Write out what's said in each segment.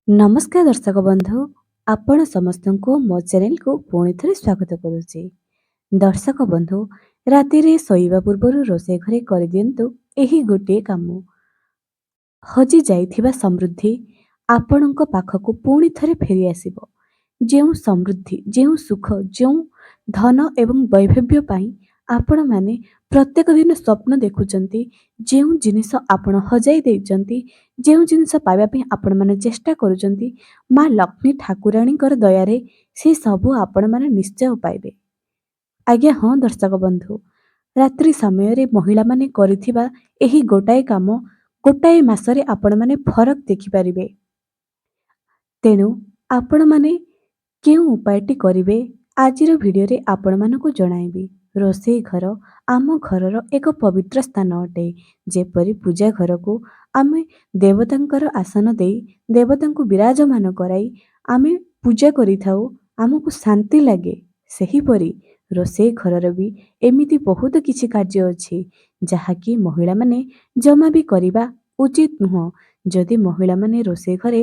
ନମସ୍କାର ଦର୍ଶକ ବନ୍ଧୁ, ଆପଣ ସମସ୍ତଙ୍କୁ ମୋ ଚ୍ୟାନେଲକୁ ପୁଣି ଥରେ ସ୍ୱାଗତ କରୁଛି। ଦର୍ଶକ ବନ୍ଧୁ, ରାତିରେ ଶୋଇବା ପୂର୍ବରୁ ରୋଷେଇ ଘରେ କରିଦିଅନ୍ତୁ ଏହି ଗୋଟିଏ କାମ। ହଜି ଯାଇଥିବା ସମୃଦ୍ଧି ଆପଣଙ୍କ ପାଖକୁ ପୁଣି ଥରେ ଫେରି ଆସିବ। ଯେଉଁ ସମୃଦ୍ଧି, ଯେଉଁ ସୁଖ, ଯେଉଁ ଧନ ଏବଂ ବୈଭବ୍ୟ ପାଇଁ ଆପଣମାନେ ପ୍ରତ୍ୟେକ ଦିନ ସ୍ୱପ୍ନ ଦେଖୁଛନ୍ତି, ଯେଉଁ ଜିନିଷ ଆପଣ ହଜାଇ ଦେଇଛନ୍ତି, ଯେଉଁ ଜିନିଷ ପାଇବା ପାଇଁ ଆପଣମାନେ ଚେଷ୍ଟା କରୁଛନ୍ତି, ମା ଲକ୍ଷ୍ମୀ ଠାକୁରାଣୀଙ୍କର ଦୟାରେ ସେ ସବୁ ଆପଣମାନେ ନିଶ୍ଚୟ ପାଇବେ। ଆଜ୍ଞା ହଁ ଦର୍ଶକ ବନ୍ଧୁ, ରାତ୍ରି ସମୟରେ ମହିଳାମାନେ କରିଥିବା ଏହି ଗୋଟାଏ କାମ ଗୋଟାଏ ମାସରେ ଆପଣମାନେ ଫରକ ଦେଖିପାରିବେ। ତେଣୁ ଆପଣମାନେ କେଉଁ ଉପାୟଟି କରିବେ ଆଜିର ଭିଡ଼ିଓରେ ଆପଣମାନଙ୍କୁ ଜଣାଇବି। ରୋଷେଇ ଘର ଆମ ଘରର ଏକ ପବିତ୍ର ସ୍ଥାନ ଅଟେ। ଯେପରି ପୂଜା ଘରକୁ ଆମେ ଦେବତାଙ୍କର ଆସନ ଦେଇ ଦେବତାଙ୍କୁ ବିରାଜମାନ କରାଇ ଆମେ ପୂଜା କରିଥାଉ, ଆମକୁ ଶାନ୍ତି ଲାଗେ। ସେହିପରି ରୋଷେଇ ଘରର ବି ଏମିତି ବହୁତ କିଛି କାର୍ଯ୍ୟ ଅଛି ଯାହାକି ମହିଳାମାନେ ଜମା ବି କରିବା ଉଚିତ ନୁହଁ। ଯଦି ମହିଳାମାନେ ରୋଷେଇ ଘରେ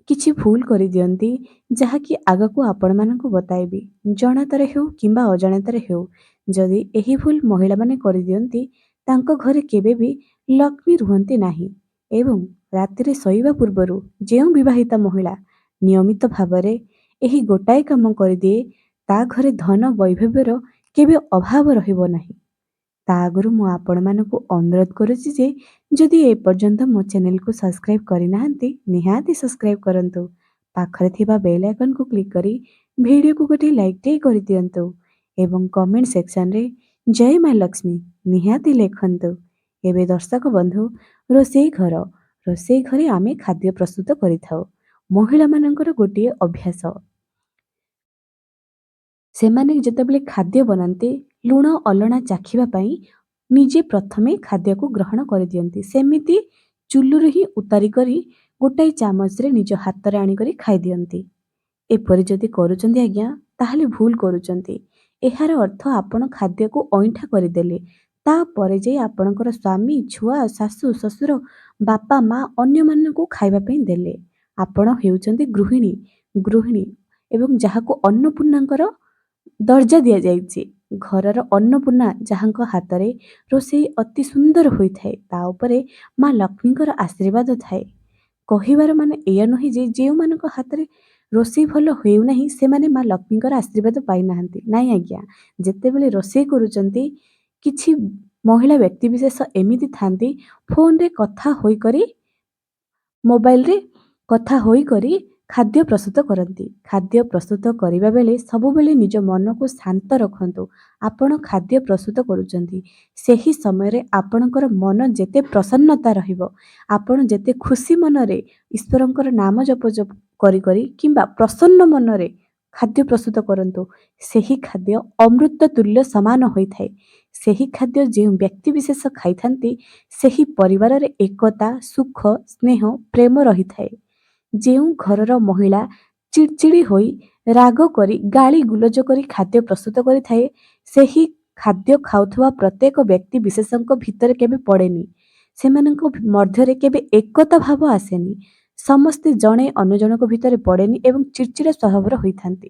କିଛି ଭୁଲ କରିଦିଅନ୍ତି, ଯାହାକି ଆଗକୁ ଆପଣମାନଙ୍କୁ ବତାଇବି, ଜଣାତରେ ହେଉ କିମ୍ବା ଅଜାଣତରେ ହେଉ, ଯଦି ଏହି ଭୁଲ ମହିଳାମାନେ କରିଦିଅନ୍ତି, ତାଙ୍କ ଘରେ କେବେ ବି ଲକ୍ଷ୍ମୀ ରୁହନ୍ତି ନାହିଁ। ଏବଂ ରାତିରେ ଶୋଇବା ପୂର୍ବରୁ ଯେଉଁ ବିବାହିତା ମହିଳା ନିୟମିତ ଭାବରେ ଏହି ଗୋଟାଏ କାମ କରିଦିଏ, ତା ଘରେ ଧନ ବୈଭବ୍ୟର କେବେ ଅଭାବ ରହିବ ନାହିଁ। ତା ଆଗରୁ ମୁଁ ଆପଣମାନଙ୍କୁ ଅନୁରୋଧ କରୁଛି ଯେ ଯଦି ଏପର୍ଯ୍ୟନ୍ତ ମୋ ଚ୍ୟାନେଲକୁ ସବସ୍କ୍ରାଇବ୍ କରିନାହାନ୍ତି, ନିହାତି ସବସ୍କ୍ରାଇବ୍ କରନ୍ତୁ। ପାଖରେ ଥିବା ବେଲ୍ ଆଇକନ୍କୁ କ୍ଲିକ୍ କରି ଭିଡ଼ିଓକୁ ଗୋଟିଏ ଲାଇକ୍ଟେ କରିଦିଅନ୍ତୁ ଏବଂ କମେଣ୍ଟ ସେକ୍ସନରେ ଜୟ ମା ଲକ୍ଷ୍ମୀ ନିହାତି ଲେଖନ୍ତୁ। ଏବେ ଦର୍ଶକ ବନ୍ଧୁ, ରୋଷେଇ ଘରେ ଆମେ ଖାଦ୍ୟ ପ୍ରସ୍ତୁତ କରିଥାଉ। ମହିଳାମାନଙ୍କର ଗୋଟିଏ ଅଭ୍ୟାସ, ସେମାନେ ଯେତେବେଳେ ଖାଦ୍ୟ ବନାନ୍ତି, ଲୁଣ ଅଲଣା ଚାଖିବା ପାଇଁ ନିଜେ ପ୍ରଥମେ ଖାଦ୍ୟକୁ ଗ୍ରହଣ କରିଦିଅନ୍ତି। ସେମିତି ଚୁଲୁରୁ ହିଁ ଉତାରି କରି ଗୋଟାଏ ଚାମଚରେ ନିଜ ହାତରେ ଆଣିକରି ଖାଇଦିଅନ୍ତି। ଏପରି ଯଦି କରୁଛନ୍ତି ଆଜ୍ଞା, ତାହେଲେ ଭୁଲ କରୁଛନ୍ତି। ଏହାର ଅର୍ଥ ଆପଣ ଖାଦ୍ୟକୁ ଅଇଁଠା କରିଦେଲେ। ତାପରେ ଯାଇ ଆପଣଙ୍କର ସ୍ୱାମୀ, ଛୁଆ, ଶାଶୁ, ଶ୍ୱଶୁର, ବାପା, ମା ଅନ୍ୟମାନଙ୍କୁ ଖାଇବା ପାଇଁ ଦେଲେ। ଆପଣ ହେଉଛନ୍ତି ଗୃହିଣୀ ଏବଂ ଯାହାକୁ ଅନ୍ନପୂର୍ଣ୍ଣାଙ୍କର ଦର୍ଜା ଦିଆଯାଇଛି। ଘରର ଅନ୍ନପୂର୍ଣ୍ଣା ଯାହାଙ୍କ ହାତରେ ରୋଷେଇ ଅତି ସୁନ୍ଦର ହୋଇଥାଏ, ତା ଉପରେ ମା ଲକ୍ଷ୍ମୀଙ୍କର ଆଶୀର୍ବାଦ ଥାଏ। କହିବାର ମାନେ ଏଇଆ ନୁହେଁ ଯେ ଯେଉଁମାନଙ୍କ ହାତରେ ରୋଷେଇ ଭଲ ହେଉନାହିଁ ସେମାନେ ମା ଲକ୍ଷ୍ମୀଙ୍କର ଆଶୀର୍ବାଦ ପାଇନାହାନ୍ତି। ନାଇଁ ଆଜ୍ଞା, ଯେତେବେଳେ ରୋଷେଇ କରୁଛନ୍ତି, କିଛି ମହିଳା ବ୍ୟକ୍ତିବିଶେଷ ଏମିତି ଥାନ୍ତି ଫୋନରେ କଥା ହୋଇକରି, ମୋବାଇଲରେ କଥା ହୋଇକରି ଖାଦ୍ୟ ପ୍ରସ୍ତୁତ କରନ୍ତି। ଖାଦ୍ୟ ପ୍ରସ୍ତୁତ କରିବା ବେଳେ ସବୁବେଳେ ନିଜ ମନକୁ ଶାନ୍ତ ରଖନ୍ତୁ। ଆପଣ ଖାଦ୍ୟ ପ୍ରସ୍ତୁତ କରୁଛନ୍ତି, ସେହି ସମୟରେ ଆପଣଙ୍କର ମନ ଯେତେ ପ୍ରସନ୍ନତା ରହିବ, ଆପଣ ଯେତେ ଖୁସି ମନରେ ଈଶ୍ୱରଙ୍କର ନାମ ଜପ କରି କିମ୍ବା ପ୍ରସନ୍ନ ମନରେ ଖାଦ୍ୟ ପ୍ରସ୍ତୁତ କରନ୍ତୁ, ସେହି ଖାଦ୍ୟ ଅମୃତ ତୁଲ୍ୟ ସମାନ ହୋଇଥାଏ। ସେହି ଖାଦ୍ୟ ଯେଉଁ ବ୍ୟକ୍ତିବିଶେଷ ଖାଇଥାନ୍ତି, ସେହି ପରିବାରରେ ଏକତା, ସୁଖ, ସ୍ନେହ, ପ୍ରେମ ରହିଥାଏ। ଯେଉଁ ଘରର ମହିଳା ଚିଡ଼ଚିଡ଼ି ହୋଇ ରାଗ କରି ଗାଳି ଗୁଲଜ କରି ଖାଦ୍ୟ ପ୍ରସ୍ତୁତ କରିଥାଏ, ସେହି ଖାଦ୍ୟ ଖାଉଥିବା ପ୍ରତ୍ୟେକ ବ୍ୟକ୍ତି ବିଶେଷଙ୍କ ଭିତରେ କେବେ ପଡ଼େନି। ସେମାନଙ୍କ ମଧ୍ୟରେ କେବେ ଏକତା ଭାବ ଆସେନି। ସମସ୍ତେ ଜଣେ ଅନ୍ୟ ଜଣଙ୍କ ଭିତରେ ପଡ଼େନି ଏବଂ ଚିଡ଼ଚିଡ଼ା ସ୍ୱଭାବର ହୋଇଥାନ୍ତି।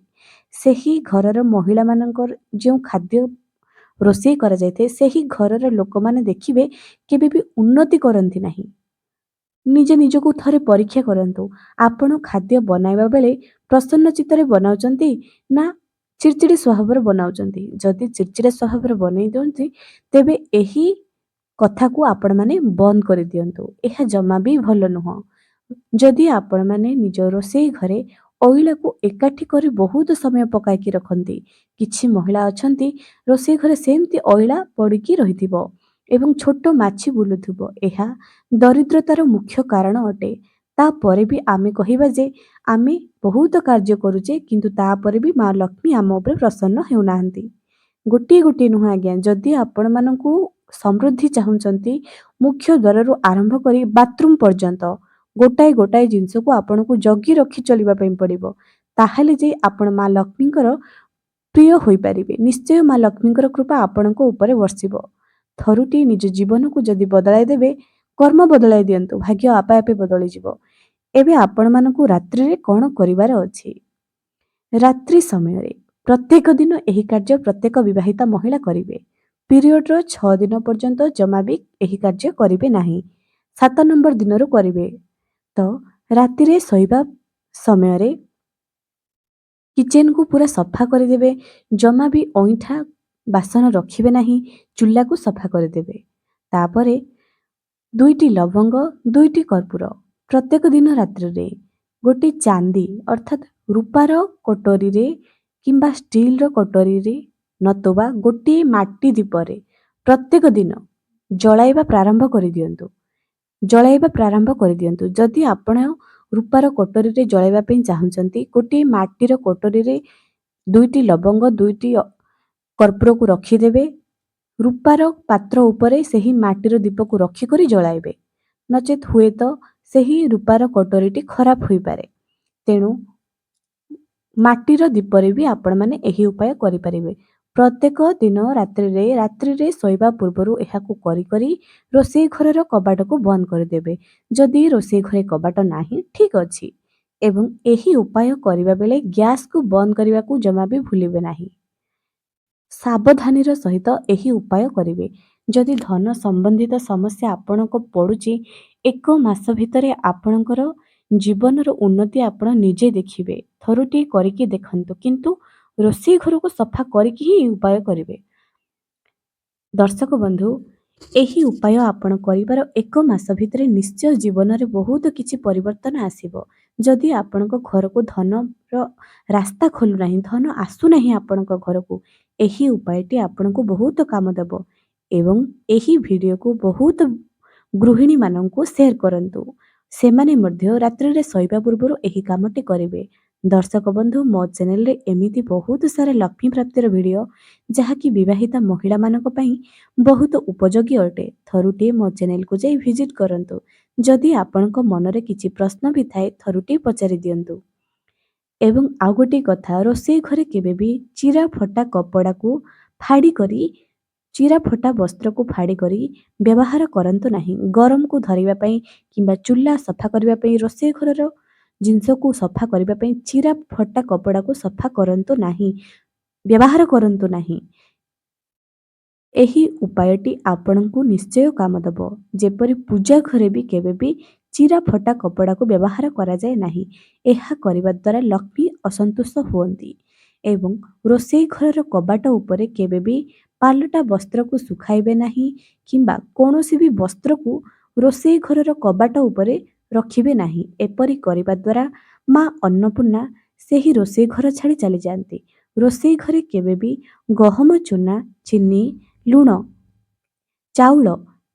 ସେହି ଘରର ମହିଳାମାନଙ୍କର ଯେଉଁ ଖାଦ୍ୟ ରୋଷେଇ କରାଯାଇଥାଏ, ସେହି ଘରର ଲୋକମାନେ ଦେଖିବେ କେବେ ବି ଉନ୍ନତି କରନ୍ତି ନାହିଁ। ନିଜକୁ ଥରେ ପରୀକ୍ଷା କରନ୍ତୁ। ଆପଣ ଖାଦ୍ୟ ବନାଇବା ବେଳେ ପ୍ରସନ୍ନ ଚିତ୍ତରେ ବନାଉଛନ୍ତି ନା ଚିଡ଼ଚିଡ଼ି ସ୍ୱଭାବରେ ବନାଉଛନ୍ତି? ଯଦି ଚିଡ଼ଚିଡ଼ା ସ୍ୱଭାବରେ ବନେଇ ଦିଅନ୍ତି, ତେବେ ଏହି କଥାକୁ ଆପଣମାନେ ବନ୍ଦ କରିଦିଅନ୍ତୁ। ଏହା ଜମା ବି ଭଲ ନୁହଁ। ଯଦି ଆପଣମାନେ ନିଜ ରୋଷେଇ ଘରେ ଅଇଳାକୁ ଏକାଠି କରି ବହୁତ ସମୟ ପକାଇକି ରଖନ୍ତି, କିଛି ମହିଳା ଅଛନ୍ତି ରୋଷେଇ ଘରେ ସେମିତି ଅଇଳା ପଡ଼ିକି ରହିଥିବ ଏବଂ ଛୋଟ ମାଛି ବୁଲୁଥିବ, ଏହା ଦରିଦ୍ରତାର ମୁଖ୍ୟ କାରଣ ଅଟେ। ତାପରେ ବି ଆମେ କହିବା ଯେ ଆମେ ବହୁତ କାର୍ଯ୍ୟ କରୁଛେ, କିନ୍ତୁ ତାପରେ ବି ମା ଲକ୍ଷ୍ମୀ ଆମ ଉପରେ ପ୍ରସନ୍ନ ହେଉନାହାନ୍ତି। ଗୋଟିଏ ନୁହଁ ଆଜ୍ଞା, ଯଦି ଆପଣମାନଙ୍କୁ ସମୃଦ୍ଧି ଚାହୁଁଛନ୍ତି, ମୁଖ୍ୟ ଦ୍ୱାରରୁ ଆରମ୍ଭ କରି ବାଥରୁମ୍ ପର୍ଯ୍ୟନ୍ତ ଗୋଟାଏ ଜିନିଷକୁ ଆପଣଙ୍କୁ ଜଗି ରଖି ଚଳିବା ପାଇଁ ପଡ଼ିବ। ତାହେଲେ ଯାଇ ଆପଣ ମା ଲକ୍ଷ୍ମୀଙ୍କର ପ୍ରିୟ ହୋଇପାରିବେ। ନିଶ୍ଚୟ ମା ଲକ୍ଷ୍ମୀଙ୍କର କୃପା ଆପଣଙ୍କ ଉପରେ ବର୍ଷିବ। ଥରୁଟିଏ ନିଜ ଜୀବନକୁ ଯଦି ବଦଳାଇ ଦେବେ, କର୍ମ ବଦଳାଇ ଦିଅନ୍ତୁ, ଭାଗ୍ୟ ଆପେ ଆପେ ବଦଳିଯିବ। ଏବେ ଆପଣମାନଙ୍କୁ ରାତ୍ରିରେ କ'ଣ କରିବାର ଅଛି? ରାତ୍ରି ସମୟରେ ପ୍ରତ୍ୟେକ ଦିନ ଏହି କାର୍ଯ୍ୟ ପ୍ରତ୍ୟେକ ବିବାହିତା ମହିଳା କରିବେ। ପିରିୟଡ଼ର 6 ଦିନ ପର୍ଯ୍ୟନ୍ତ ଜମା ବି ଏହି କାର୍ଯ୍ୟ କରିବେ ନାହିଁ। 7 ନମ୍ବର ଦିନରୁ କରିବେ। ତ ରାତିରେ ଶୋଇବା ସମୟରେ କିଚେନକୁ ପୁରା ସଫା କରିଦେବେ। ଜମା ବି ଅଇଁଠା ବାସନ ରଖିବେ ନାହିଁ। ଚୁଲାକୁ ସଫା କରିଦେବେ। ତାପରେ 2ଟି ଲବଙ୍ଗ, 2ଟି କର୍ପୂର ପ୍ରତ୍ୟେକ ଦିନ ରାତ୍ରିରେ ଗୋଟିଏ ଚାନ୍ଦି ଅର୍ଥାତ୍ ରୂପାର କଟୋରୀରେ କିମ୍ବା ଷ୍ଟିଲର କଟୋରୀରେ ନତୁବା ଗୋଟିଏ ମାଟି ଦୀପରେ ପ୍ରତ୍ୟେକ ଦିନ ଜଳାଇବା ପ୍ରାରମ୍ଭ କରିଦିଅନ୍ତୁ। ଯଦି ଆପଣ ରୂପାର କଟୋରୀରେ ଜଳାଇବା ପାଇଁ ଚାହୁଁଛନ୍ତି, ଗୋଟିଏ ମାଟିର କଟୋରୀରେ 2ଟି ଲବଙ୍ଗ, 2ଟି କର୍ପୂରକୁ ରଖିଦେବେ। ରୂପାର ପାତ୍ର ଉପରେ ସେହି ମାଟିର ଦୀପକୁ ରଖିକରି ଜଳାଇବେ। ନଚେତ୍ ହୁଏତ ସେହି ରୂପାର କଟୋରୀଟି ଖରାପ ହୋଇପାରେ। ତେଣୁ ମାଟିର ଦୀପରେ ବି ଆପଣମାନେ ଏହି ଉପାୟ କରିପାରିବେ। ପ୍ରତ୍ୟେକ ଦିନ ରାତ୍ରିରେ ଶୋଇବା ପୂର୍ବରୁ ଏହାକୁ କରି ରୋଷେଇ ଘରର କବାଟକୁ ବନ୍ଦ କରିଦେବେ। ଯଦି ରୋଷେଇ ଘରେ କବାଟ ନାହିଁ, ଠିକ୍ ଅଛି। ଏବଂ ଏହି ଉପାୟ କରିବା ବେଳେ ଗ୍ୟାସକୁ ବନ୍ଦ କରିବାକୁ ଜମା ବି ଭୁଲିବେ ନାହିଁ। ସାବଧାନୀର ସହିତ ଏହି ଉପାୟ କରିବେ। ଯଦି ଧନ ସମ୍ବନ୍ଧିତ ସମସ୍ୟା ଆପଣଙ୍କୁ ପଡ଼ୁଛି, 1 ମାସ ଭିତରେ ଆପଣଙ୍କର ଜୀବନର ଉନ୍ନତି ଆପଣ ନିଜେ ଦେଖିବେ। ଥରୁଟିଏ କରିକି ଦେଖନ୍ତୁ, କିନ୍ତୁ ରୋଷେଇ ଘରକୁ ସଫା କରିକି ହିଁ ଏହି ଉପାୟ କରିବେ। ଦର୍ଶକ ବନ୍ଧୁ, ଏହି ଉପାୟ ଆପଣ କରିବାର 1 ମାସ ଭିତରେ ନିଶ୍ଚୟ ଜୀବନରେ ବହୁତ କିଛି ପରିବର୍ତ୍ତନ ଆସିବ। ଯଦି ଆପଣଙ୍କ ଘରକୁ ଧନର ରାସ୍ତା ଖୋଲୁନାହିଁ, ଧନ ଆସୁନାହିଁ ଆପଣଙ୍କ ଘରକୁ, ଏହି ଉପାୟଟି ଆପଣଙ୍କୁ ବହୁତ କାମ ଦେବ। ଏବଂ ଏହି ଭିଡ଼ିଓକୁ ବହୁତ ଗୃହିଣୀମାନଙ୍କୁ ସେୟାର କରନ୍ତୁ। ସେମାନେ ମଧ୍ୟ ରାତ୍ରିରେ ଶୋଇବା ପୂର୍ବରୁ ଏହି କାମଟି କରିବେ। ଦର୍ଶକ ବନ୍ଧୁ, ମୋ ଚ୍ୟାନେଲରେ ଏମିତି ବହୁତ ସାରା ଲକ୍ଷ୍ମୀ ପ୍ରାପ୍ତିର ଭିଡ଼ିଓ ଯାହାକି ବିବାହିତା ମହିଳାମାନଙ୍କ ପାଇଁ ବହୁତ ଉପଯୋଗୀ ଅଟେ। ଥରୁଟିଏ ମୋ ଚ୍ୟାନେଲକୁ ଯାଇ ଭିଜିଟ୍ କରନ୍ତୁ। ଯଦି ଆପଣଙ୍କ ମନରେ କିଛି ପ୍ରଶ୍ନ ବି ଥାଏ, ଥରୁଟିଏ ପଚାରି ଦିଅନ୍ତୁ। ଏବଂ ଆଉ ଗୋଟିଏ କଥା, ରୋଷେଇ ଘରେ କେବେ ବି ଚିରା ଫଟା କପଡ଼ାକୁ ଫାଡ଼ି କରି ଚିରା ଫଟା ବସ୍ତ୍ରକୁ ଫାଡ଼ି କରି ବ୍ୟବହାର କରନ୍ତୁ ନାହିଁ। ଗରମକୁ ଧରିବା ପାଇଁ କିମ୍ବା ଚୁଲା ସଫା କରିବା ପାଇଁ, ରୋଷେଇ ଘରର ଜିନିଷକୁ ସଫା କରିବା ପାଇଁ ଚିରା ଫଟା କପଡ଼ାକୁ ସଫା କରନ୍ତୁ ନାହିଁ, ବ୍ୟବହାର କରନ୍ତୁ ନାହିଁ। ଏହି ଉପାୟଟି ଆପଣଙ୍କୁ ନିଶ୍ଚୟ କାମ ଦେବ। ଯେପରି ପୂଜା ଘରେ ବି କେବେ ବି ଚିରା ଫଟା କପଡ଼ାକୁ ବ୍ୟବହାର କରାଯାଏ ନାହିଁ। ଏହା କରିବା ଦ୍ୱାରା ଲକ୍ଷ୍ମୀ ଅସନ୍ତୁଷ୍ଟ ହୁଅନ୍ତି। ଏବଂ ରୋଷେଇ ଘରର କବାଟ ଉପରେ କେବେ ବି ପାଲଟା ବସ୍ତ୍ରକୁ ଶୁଖାଇବେ ନାହିଁ କିମ୍ବା କୌଣସି ବି ବସ୍ତ୍ରକୁ ରୋଷେଇ ଘରର କବାଟ ଉପରେ ରଖିବେ ନାହିଁ। ଏପରି କରିବା ଦ୍ୱାରା ମା ଅନ୍ନପୂର୍ଣ୍ଣା ସେହି ରୋଷେଇ ଘର ଛାଡ଼ି ଚାଲିଯାଆନ୍ତି। ରୋଷେଇ ଘରେ କେବେ ବି ଗହମ ଚୂନା, ଚିନି, ଲୁଣ, ଚାଉଳ,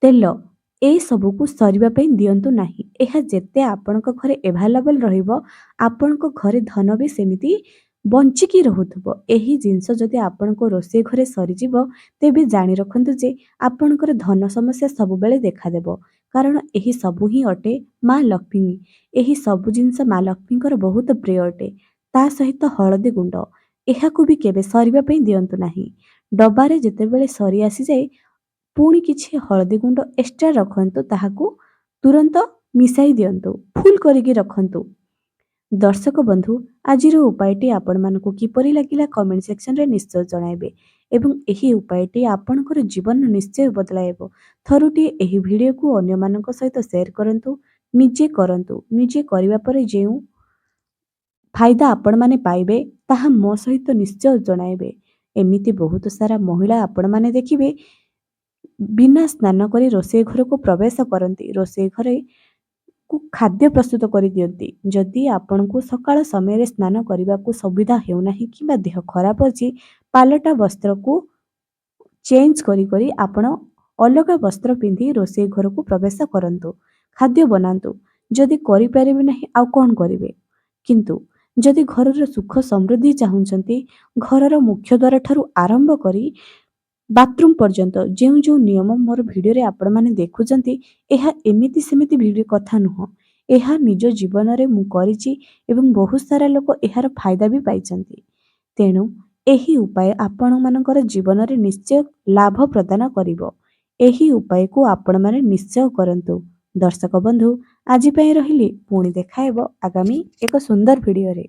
ତେଲ ଏସବୁକୁ ସରିବା ପାଇଁ ଦିଅନ୍ତୁ ନାହିଁ। ଏହା ଯେତେ ଆପଣଙ୍କ ଘରେ ଆଭେଲେବଲ୍ ରହିବ, ଆପଣଙ୍କ ଘରେ ଧନ ବି ସେମିତି ବଞ୍ଚିକି ରହୁଥିବ। ଏହି ଜିନିଷ ଯଦି ଆପଣଙ୍କ ରୋଷେଇ ଘରେ ସରିଯିବ, ତେବେ ଜାଣି ରଖନ୍ତୁ ଯେ ଆପଣଙ୍କର ଧନ ସମସ୍ୟା ସବୁବେଳେ ଦେଖାଦେବ। କାରଣ ଏହି ସବୁ ହିଁ ଅଟେ ମା ଲକ୍ଷ୍ମୀ। ଏହି ସବୁ ଜିନିଷ ମା ଲକ୍ଷ୍ମୀଙ୍କର ବହୁତ ପ୍ରିୟ ଅଟେ। ତା ସହିତ ହଳଦୀ ଗୁଣ୍ଡ, ଏହାକୁ ବି କେବେ ସରିବା ପାଇଁ ଦିଅନ୍ତୁ ନାହିଁ। ଡବାରେ ଯେତେବେଳେ ସରି ଆସିଯାଏ, ପୁଣି କିଛି ହଳଦୀ ଗୁଣ୍ଡ ଏକ୍ସଟ୍ରା ରଖନ୍ତୁ, ତାହାକୁ ତୁରନ୍ତ ମିଶାଇ ଦିଅନ୍ତୁ, ଫୁଲ୍ କରିକି ରଖନ୍ତୁ। ଦର୍ଶକ ବନ୍ଧୁ, ଆଜିର ଉପାୟଟି ଆପଣମାନଙ୍କୁ କିପରି ଲାଗିଲା କମେଣ୍ଟ ସେକ୍ସନରେ ନିଶ୍ଚୟ ଜଣାଇବେ। ଏବଂ ଏହି ଉପାୟଟି ଆପଣଙ୍କର ଜୀବନ ନିଶ୍ଚୟ ବଦଳାଇବ। ଥରୁଟିଏ ଏହି ଭିଡ଼ିଓକୁ ଅନ୍ୟମାନଙ୍କ ସହିତ ସେୟାର କରନ୍ତୁ, ନିଜେ କରନ୍ତୁ। ନିଜେ କରିବା ପରେ ଯେଉଁ ଫାଇଦା ଆପଣମାନେ ପାଇବେ, ତାହା ମୋ ସହିତ ନିଶ୍ଚୟ ଜଣାଇବେ। ଏମିତି ବହୁତ ସାରା ମହିଳା ଆପଣମାନେ ଦେଖିବେ ବିନା ସ୍ନାନ କରି ରୋଷେଇ ଘରକୁ ପ୍ରବେଶ କରନ୍ତି, ରୋଷେଇ ଘରେ ଖାଦ୍ୟ ପ୍ରସ୍ତୁତ କରିଦିଅନ୍ତି। ଯଦି ଆପଣଙ୍କୁ ସକାଳ ସମୟରେ ସ୍ନାନ କରିବାକୁ ସୁବିଧା ହେଉନାହିଁ କିମ୍ବା ଦେହ ଖରାପ ଅଛି, ପାଲଟା ବସ୍ତ୍ରକୁ ଚେଞ୍ଜ କରି ଆପଣ ଅଲଗା ବସ୍ତ୍ର ପିନ୍ଧି ରୋଷେଇ ଘରକୁ ପ୍ରବେଶ କରନ୍ତୁ, ଖାଦ୍ୟ ବନାନ୍ତୁ। ଯଦି କରିପାରିବେ ନାହିଁ, ଆଉ କ'ଣ କରିବେ? କିନ୍ତୁ ଯଦି ଘରର ସୁଖ ସମୃଦ୍ଧି ଚାହୁଁଛନ୍ତି, ଘରର ମୁଖ୍ୟ ଦ୍ୱାର ଠାରୁ ଆରମ୍ଭ କରି ବାଥରୁମ୍ ପର୍ଯ୍ୟନ୍ତ ଯେଉଁ ନିୟମ ମୋର ଭିଡ଼ିଓରେ ଆପଣମାନେ ଦେଖୁଛନ୍ତି, ଏହା ଏମିତି ସେମିତି ଭିଡ଼ିଓ କଥା ନୁହଁ। ଏହା ନିଜ ଜୀବନରେ ମୁଁ କରିଛି ଏବଂ ବହୁତ ସାରା ଲୋକ ଏହାର ଫାଇଦା ବି ପାଇଛନ୍ତି। ତେଣୁ ଏହି ଉପାୟ ଆପଣମାନଙ୍କର ଜୀବନରେ ନିଶ୍ଚୟ ଲାଭ ପ୍ରଦାନ କରିବ। ଏହି ଉପାୟକୁ ଆପଣମାନେ ନିଶ୍ଚୟ କରନ୍ତୁ। ଦର୍ଶକ ବନ୍ଧୁ, ଆଜି ପାଇଁ ରହିଲି। ପୁଣି ଦେଖା ହେବ ଆଗାମୀ ଏକ ସୁନ୍ଦର ଭିଡ଼ିଓରେ।